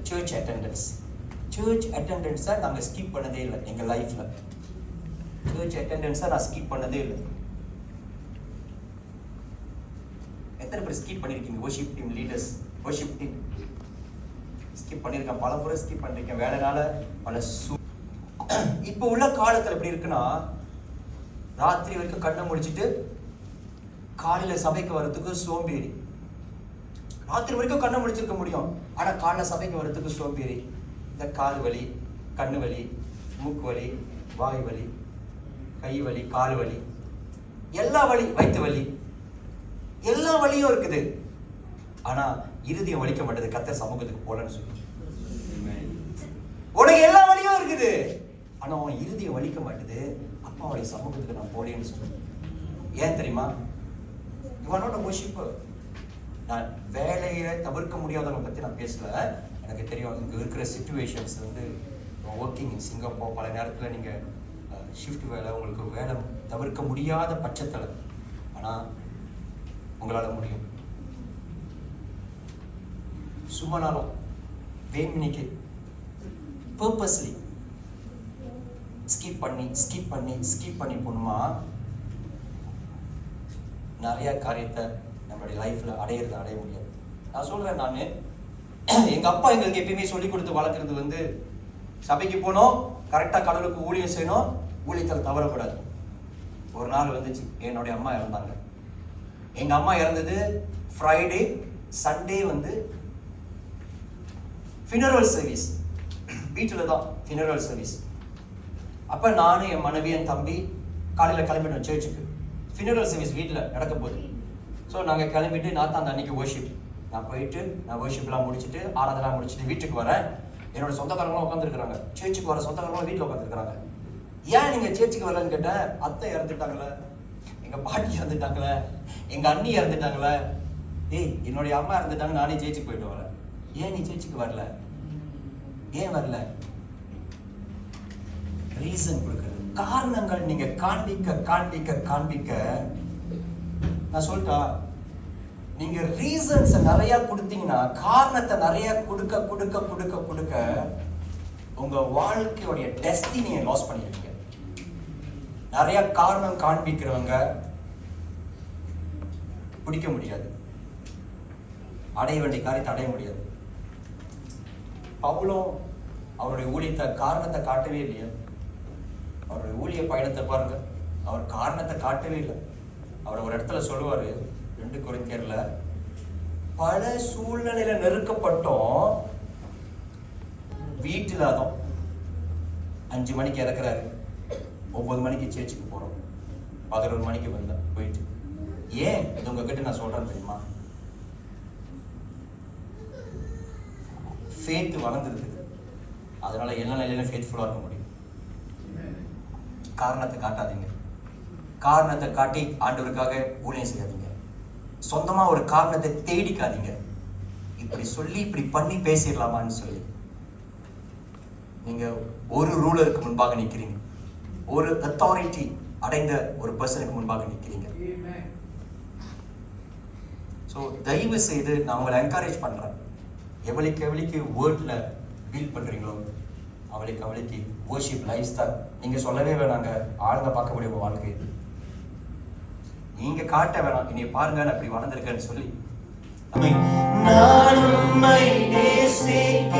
Search attendance. Search அட்டெண்டன்ஸை நாங்கள் skip பண்ணதே இல்லை எங்கள் லைஃப்பில். சர்ச் அட்டெண்டன்ஸை நான் ஸ்கிப் பண்ணதே இல்லை. எத்தனை பேர் ஸ்கிப் பண்ணியிருக்கீங்க? Worship team leaders, worship team skip பண்ணியிருக்கேன். பல முறை ஸ்கிப் பண்ணியிருக்கேன் வேலைனால. பல இப்போ உள்ள காலத்தில் எப்படி இருக்குன்னா, ராத்திரி வரைக்கும் கண்ணை முடிச்சுட்டு காலையில் சபைக்கு வர்றதுக்கு சோம்பேறி. ராத்திரி வரைக்கும் கண்ணை முடிச்சிருக்க முடியும், ஆனால் காலையில் சபைக்கு வர்றதுக்கு சோம்பேறி. இந்த கால் வலி, கண்ணு வலி, மூக்கு வலி, வாய் வலி, கை வலி, கால் வலி, எல்லா வலி, வயிற்று வலி, எல்லா வலியும் இருக்குது. ஆனா இருதயம் வலிக்க மாட்டேது. கர்த்தர் சமூகத்துக்கு போலன்னு சொல்லி உனக்கு எல்லா வலியும் இருக்குது, ஆனா உன் இருதயம் வலிக்க மாட்டேது. அப்பாவுடைய சமூகத்துக்கு நான் போலேன்னு சொல்லி. ஏன் தெரியுமா? You are not a worshipper. நான் வேலையை தவிர்க்க முடியாதவங்க பத்தி நான் பேசல. எனக்கு தெரியும் இங்க இருக்கிற சிச்சுவேஷன்ஸ் வந்து ஒர்க்கிங் இன் சிங்கப்பூர், பல நேரத்தில் நீங்க ஷிஃப்ட் வேலை, உங்களுக்கு வேலை தவிர்க்க முடியாத பட்சத்தில், ஆனா உங்களால முடியும். சும்மானாலும் வேண்மினிக்கு பர்பஸ்லி ஸ்கிப் பண்ணி போணுமா, நிறைய காரியத்தை நம்மளுடைய லைஃப்ல அடைய முடியாது. நான் சொல்றேன், நான் எங்க அப்பா எங்களுக்கு எப்பயுமே சொல்லி கொடுத்து வளர்க்கறது வந்து, சபைக்கு போனோம், கரெக்டா கடவுளுக்கு ஊழியம் செய்யணும், ஊழியத்தில் தவறக்கூடாது. ஒரு நாள் வந்துச்சு, என்னுடைய அம்மா இறந்தாங்க. எங்க அம்மா இறந்தது ஃப்ரைடே, சண்டே வந்து ஃபினரல் சர்வீஸ், வீட்டில் தான் ஃபினரல் சர்வீஸ். அப்போ நானும் என் மனைவி என் தம்பி காலையில் கிளம்பிட்டோம் சர்ச்சுக்கு. ஃபினரல் சர்வீஸ் வீட்டில் நடக்க போகுது. ஸோ நாங்கள் கிளம்பிட்டு நான் தான் அந்த அன்னைக்கு வர்ஷிப். நான் போயிட்டு நான் வர்ஷிப்லாம் முடிச்சுட்டு ஆராதனை முடிச்சுட்டு வீட்டுக்கு வரேன். என்னோட சொந்தக்காரங்களும் உட்காந்துருக்குறாங்க, சர்ச்சுக்கு வர சொந்தக்காரங்களும் வீட்டில் உட்காந்துருக்குறாங்க. ஏன் நீங்கள் சர்ச்சுக்கு வரலன்னு கேட்டேன். அத்தை இறந்துட்டாங்களே, எங்கள் பாட்டி இறந்துட்டாங்களே, எங்கள் அண்ணி இறந்துட்டாங்களே. ஏய், என்னுடைய அம்மா இறந்துட்டாங்க, நானே சர்ச்சுக்கு போயிட்டு வரேன். ஏன் நீ சர்ச்சுக்கு வரல? ஏன் வரல? ரீசன் கொடுக்கிறது, காரணங்கள் நீங்க காண்பிக்க நான் சொல்லிட்டா, நீங்க ரீசன்ஸ் நிறைய கொடுத்தீங்கன்னா, காரணத்தை நிறைய கொடுக்க உங்க வாழ்க்கையோடைய டெஸ்டினியை லாஸ் பண்ணிருக்கீங்க. நிறைய காரணம் காண்பிக்கிறவங்க பிடிக்க முடியாது, அடைய வேண்டிய காரியத்தை அடைய முடியாது. பவுலும் அவருடைய ஊழியத்தை காரணத்தை காட்டவே இல்லையா? அவருடைய ஊழிய பயணத்தை பாருங்க, அவர் காரணத்தை காட்டவே இல்லை. அவர் ஒரு இடத்துல சொல்லுவாரு, 2 கொரிந்தியர்ல, பல சூழ்நிலையில நெருக்கப்பட்டோம், வீட்டுல தான் 5 மணிக்கு இறக்குறாரு, 9 மணிக்கு சேர்ச்சுக்கு போறோம், 11 மணிக்கு வந்தேன் போயிட்டு. ஏன் இது உங்ககிட்ட நான் சொல்றேன் தெரியுமா? ஃபேத் வளர்ந்துருக்குது, அதனால எல்லா நிலையிலும் ஃபேத்ஃபுல்லா இருக்க முடியும். காரணத்தை காட்டாதீங்க, காரணத்தை காட்டி ஆண்டவருக்காக ஊழியம் செய்யாதீங்க. சொந்தமா ஒரு காரணத்தை தேடிக்காதீங்க. இப்படி சொல்லி இப்படி பண்ணி பேசிடலாமான்னு சொல்லி நீங்க ஒரு ரூலருக்கு முன்பாக நிக்கிறீங்க, ஒரு அத்தாரிட்டி அடைந்த ஒரு பர்சனுக்கு முன்பாக நிக்கிறீங்க. ஸோ தயவு செய்து நான் உங்களை என்கரேஜ் பண்றேன், எவ்வளவுக்கு வேர்ட்ல ஃபீல் பண்றீங்களோ அவளுக்கு வர்ஷிப் லைஃப் ஸ்டைல். நீங்க சொல்லவே வேணாங்க, ஆழ்ந்த பார்க்க முடியும் உங்க வாழ்க்கை. நீங்க காட்ட வேணாம், நீ பாருங்க நான் இப்படி வளர்ந்துருக்கேன்னு சொல்லி. நான் உம்மை நேசிக்கிறேன்.